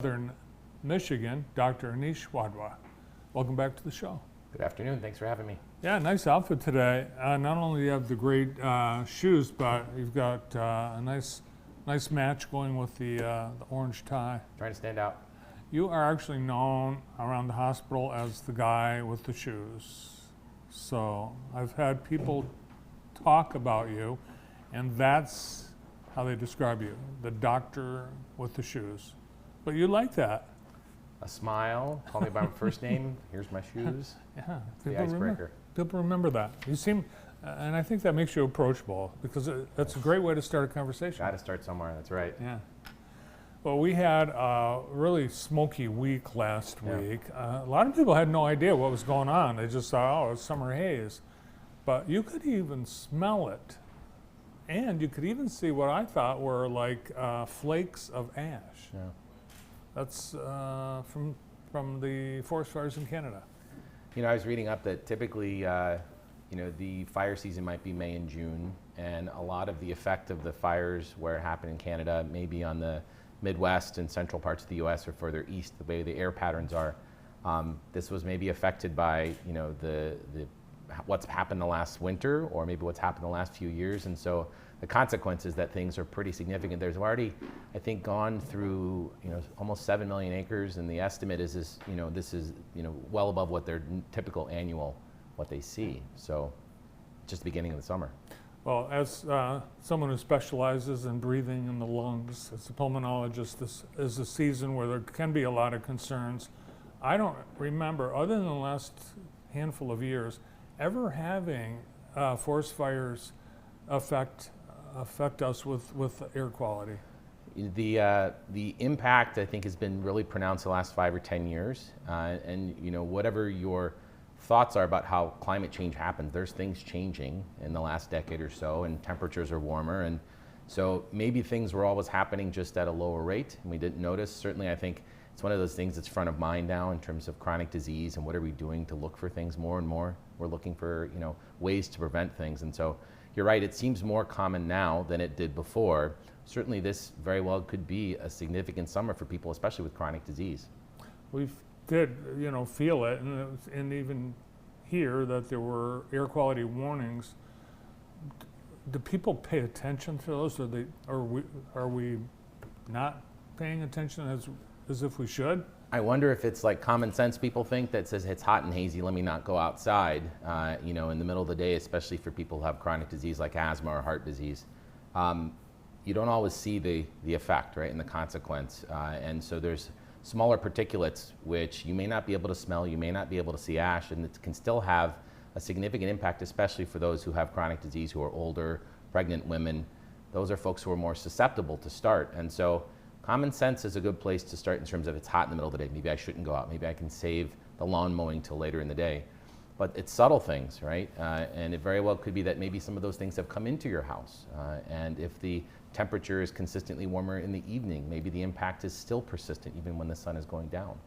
Southern Michigan, Dr. Anish Wadhwa. Welcome back to the show. Good afternoon. Thanks for having me. Yeah, nice outfit today. Not only do you have the great shoes, but you've got a nice match going with the orange tie. Trying to stand out. You are actually known around the hospital as the guy with the shoes. So I've had people talk about you, and that's how they describe you, the doctor with the shoes. But you like that. A smile, call me by my first name, here's my shoes. Yeah, The icebreaker. People remember that. You seem, and I think that makes you approachable because that's a great way to start a conversation. Got to start somewhere, that's right. Yeah. Well, we had a really smoky week last week. A lot of people had no idea what was going on. They just thought, oh, it's summer haze. But you could even smell it. And you could even see what I thought were like flakes of ash. Yeah. That's from the forest fires in Canada. You know, I was reading up that typically, the fire season might be May and June, and a lot of the effect of the fires where it happened in Canada, maybe on the Midwest and central parts of the U.S. or further east, the way the air patterns are. This was maybe affected by, the what's happened the last winter, or maybe what's happened the last few years, and so the consequence is that things are pretty significant. There's already, I think, gone through almost 7 million acres, and the estimate is this is well above what their typical annual what they see. So, just the beginning of the summer. Well, as someone who specializes in breathing in the lungs, as a pulmonologist, this is a season where there can be a lot of concerns. I don't remember, other than the last handful of years, ever having forest fires affect us with air quality. The impact, I think, has been really pronounced the last 5 or 10 years. And whatever your thoughts are about how climate change happens, there's things changing in the last decade or so, and temperatures are warmer. And so maybe things were always happening just at a lower rate, and we didn't notice. Certainly, I think it's one of those things that's front of mind now in terms of chronic disease and what are we doing to look for things more and more. We're looking for ways to prevent things. And so you're right, it seems more common now than it did before. Certainly this very well could be a significant summer for people, especially with chronic disease. We did, feel it, and even hear that there were air quality warnings. Do people pay attention to those? Are we not paying attention as if we should? I wonder if it's like common sense people think that says it's hot and hazy, let me not go outside, in the middle of the day, especially for people who have chronic disease like asthma or heart disease. You don't always see the effect, right, and the consequence. And so there's smaller particulates which you may not be able to smell, you may not be able to see ash, and it can still have a significant impact, especially for those who have chronic disease, who are older, pregnant women. Those are folks who are more susceptible to start. And so common sense is a good place to start in terms of it's hot in the middle of the day. Maybe I shouldn't go out. Maybe I can save the lawn mowing till later in the day. But it's subtle things, right? And it very well could be that maybe some of those things have come into your house. And if the temperature is consistently warmer in the evening, maybe the impact is still persistent even when the sun is going down.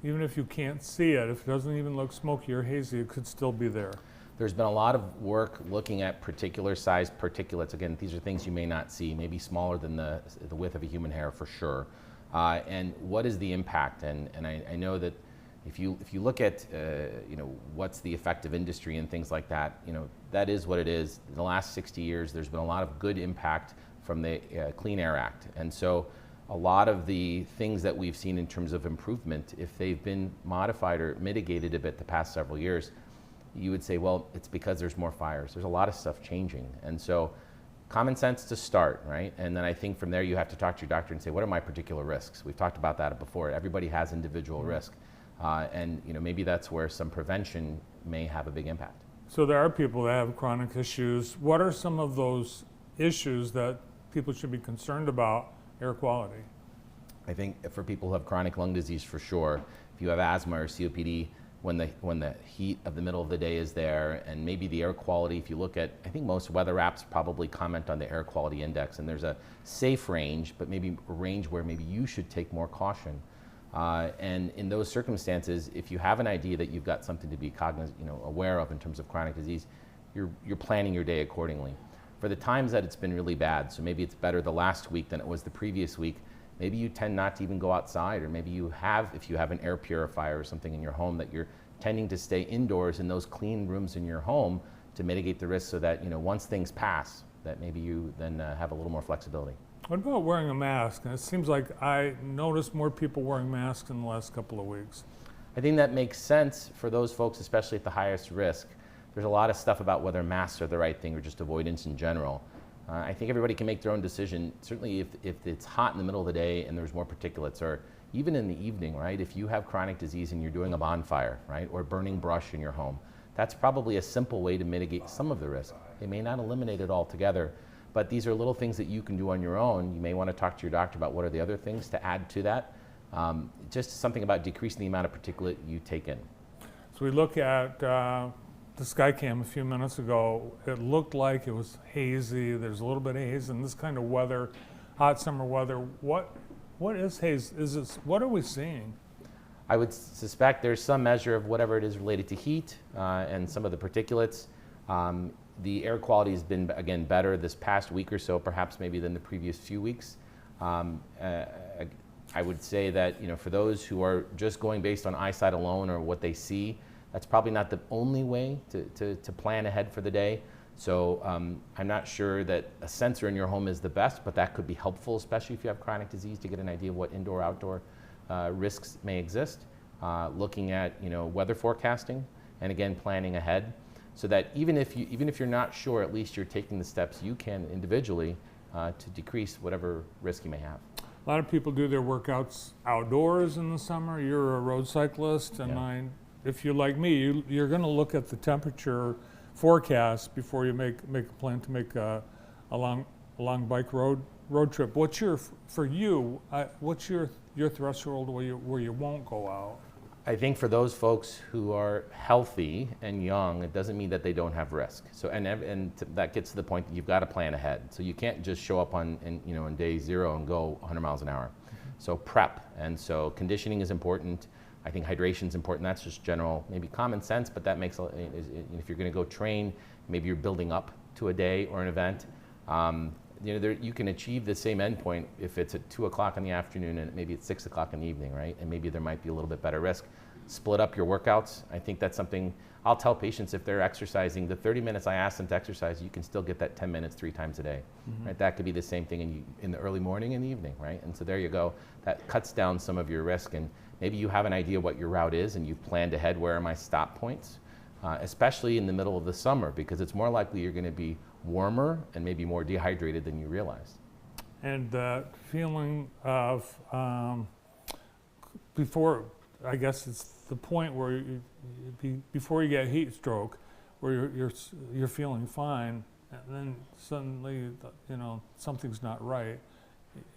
Even if you can't see it, if it doesn't even look smoky or hazy, it could still be there. There's been a lot of work looking at particular size particulates. Again, these are things you may not see, maybe smaller than the width of a human hair for sure. And what is the impact? And I know that if you look at what's the effect of industry and things like that, that is what it is. In the last 60 years, there's been a lot of good impact from the Clean Air Act. And so a lot of the things that we've seen in terms of improvement, if they've been modified or mitigated a bit the past several years, you would say, well, it's because there's more fires. There's a lot of stuff changing. And so common sense to start, right? And then I think from there you have to talk to your doctor and say, what are my particular risks? We've talked about that before. Everybody has individual risk. And maybe that's where some prevention may have a big impact. So there are people that have chronic issues. What are some of those issues that people should be concerned about air quality? I think for people who have chronic lung disease, for sure, if you have asthma or COPD, when the heat of the middle of the day is there, and maybe the air quality, if you look at, I think most weather apps probably comment on the air quality index, and there's a safe range, but maybe a range where maybe you should take more caution. And in those circumstances, if you have an idea that you've got something to be aware of in terms of chronic disease, you're planning your day accordingly. For the times that it's been really bad, so maybe it's better the last week than it was the previous week, maybe you tend not to even go outside, or maybe you have, if you have an air purifier or something in your home, that you're tending to stay indoors in those clean rooms in your home to mitigate the risk, so that once things pass, that maybe you then have a little more flexibility. What about wearing a mask? And it seems like I noticed more people wearing masks in the last couple of weeks. I think that makes sense for those folks, especially at the highest risk. There's a lot of stuff about whether masks are the right thing or just avoidance in general. I think everybody can make their own decision. Certainly if it's hot in the middle of the day and there's more particulates, or even in the evening, right? If you have chronic disease and you're doing a bonfire, right? Or burning brush in your home, that's probably a simple way to mitigate some of the risk. It may not eliminate it altogether, but these are little things that you can do on your own. You may want to talk to your doctor about what are the other things to add to that. Just something about decreasing the amount of particulate you take in. So we look at the Skycam a few minutes ago. It looked like it was hazy. There's a little bit of haze in this kind of weather, hot summer weather. What is haze? What are we seeing? I would suspect there's some measure of whatever it is related to heat and some of the particulates. The air quality has been, again, better this past week or so, perhaps maybe than the previous few weeks. I would say that for those who are just going based on eyesight alone or what they see, that's probably not the only way to plan ahead for the day. So I'm not sure that a sensor in your home is the best, but that could be helpful, especially if you have chronic disease, to get an idea of what indoor-outdoor risks may exist. Looking at weather forecasting, and again planning ahead, so that even if you're not sure, at least you're taking the steps you can individually to decrease whatever risk you may have. A lot of people do their workouts outdoors in the summer. You're a road cyclist, and Yeah. if you're like me, you're going to look at the temperature forecast before you make a plan to make a long bike road trip. What's your threshold where you won't go out? I think for those folks who are healthy and young, it doesn't mean that they don't have risk. So that gets to the point that you've got to plan ahead. So you can't just show up on day 0 and go 100 miles an hour. So prep, and so conditioning is important. I think hydration is important. That's just general, maybe common sense, but that makes if you're going to go train, maybe you're building up to a day or an event. You can achieve the same endpoint if it's at 2 o'clock in the afternoon and maybe it's 6 o'clock in the evening, right? And maybe there might be a little bit better risk. Split up your workouts. I think that's something I'll tell patients if they're exercising. The 30 minutes I ask them to exercise, you can still get that 10 minutes 3 times a day, right? That could be the same thing in the early morning and the evening, right? And so there you go. That cuts down some of your risk, and maybe you have an idea what your route is and you've planned ahead, where are my stop points, especially in the middle of the summer, because it's more likely you're going to be warmer and maybe more dehydrated than you realize. And that feeling of before, I guess it's the point where before you get heat stroke, where you're feeling fine, and then suddenly something's not right.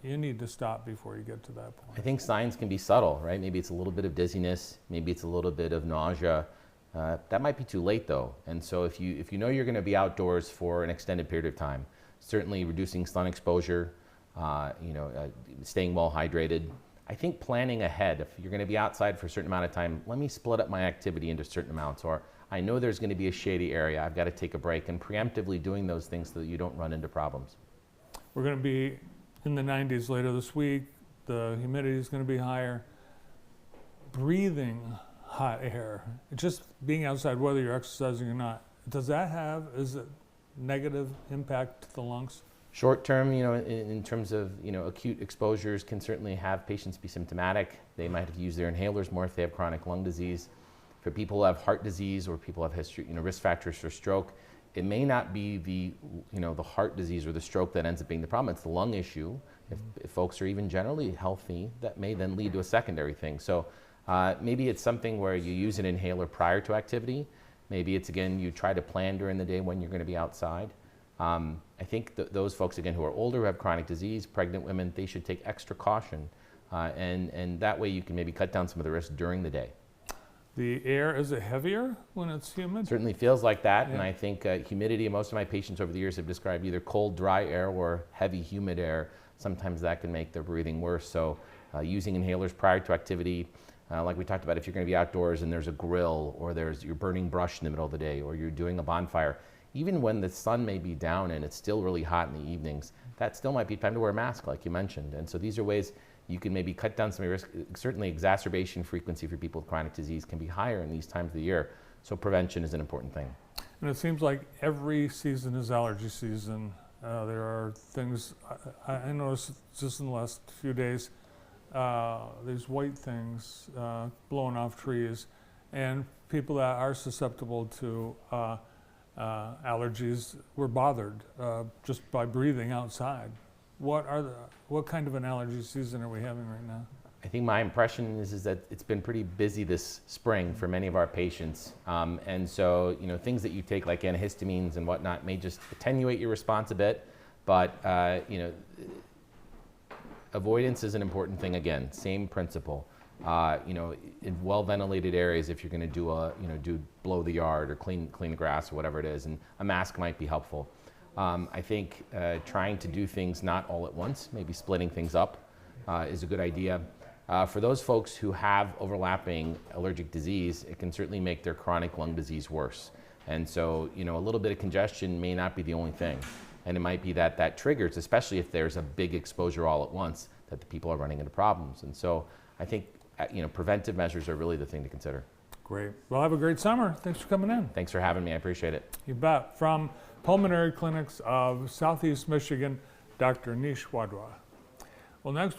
You need to stop before you get to that point. I think signs can be subtle, right? Maybe it's a little bit of dizziness, maybe it's a little bit of nausea. That might be too late though. And so if you know you're going to be outdoors for an extended period of time, certainly reducing sun exposure, staying well hydrated. I think planning ahead, if you're going to be outside for a certain amount of time, let me split up my activity into certain amounts, or I know there's going to be a shady area, I've got to take a break, and preemptively doing those things so that you don't run into problems. We're going to be in the 90s later this week. The humidity is going to be higher. Breathing hot air, just being outside, whether you're exercising or not, is it negative impact to the lungs? Short term, in terms of acute exposures, can certainly have patients be symptomatic. They might have to use their inhalers more if they have chronic lung disease. For people who have heart disease or people who have history, risk factors for stroke, it may not be the heart disease or the stroke that ends up being the problem. It's the lung issue. If folks are even generally healthy, that may then lead to a secondary thing. So maybe it's something where you use an inhaler prior to activity. Maybe it's, again, you try to plan during the day when you're going to be outside. I think those folks, again, who are older, who have chronic disease, pregnant women, they should take extra caution. And that way you can maybe cut down some of the risk during the day. The air, is it heavier when it's humid? Certainly feels like that. Yeah. And I think humidity, most of my patients over the years have described either cold, dry air or heavy, humid air. Sometimes that can make their breathing worse. So using inhalers prior to activity, like we talked about, if you're going to be outdoors and there's a grill, or you're burning brush in the middle of the day, or you're doing a bonfire, even when the sun may be down and it's still really hot in the evenings, that still might be time to wear a mask, like you mentioned. And so these are ways, you can maybe cut down some of your risk. Certainly exacerbation frequency for people with chronic disease can be higher in these times of the year. So prevention is an important thing. And it seems like every season is allergy season. There are things, I noticed just in the last few days, these white things blowing off trees, and people that are susceptible to allergies were bothered just by breathing outside. What kind of an allergy season are we having right now? I think my impression is that it's been pretty busy this spring for many of our patients. And so, things that you take like antihistamines and whatnot may just attenuate your response a bit, but, avoidance is an important thing again, same principle. In well-ventilated areas, if you're gonna do blow the yard or clean the grass or whatever it is, and a mask might be helpful. I think trying to do things not all at once, maybe splitting things up is a good idea. For those folks who have overlapping allergic disease, it can certainly make their chronic lung disease worse. And so, a little bit of congestion may not be the only thing. And it might be that triggers, especially if there's a big exposure all at once, that the people are running into problems. And so I think, preventive measures are really the thing to consider. Great. Well, have a great summer. Thanks for coming in. Thanks for having me. I appreciate it. You bet. From Pulmonary Clinics of Southeast Michigan, Dr. Anish Wadhwa. Well, next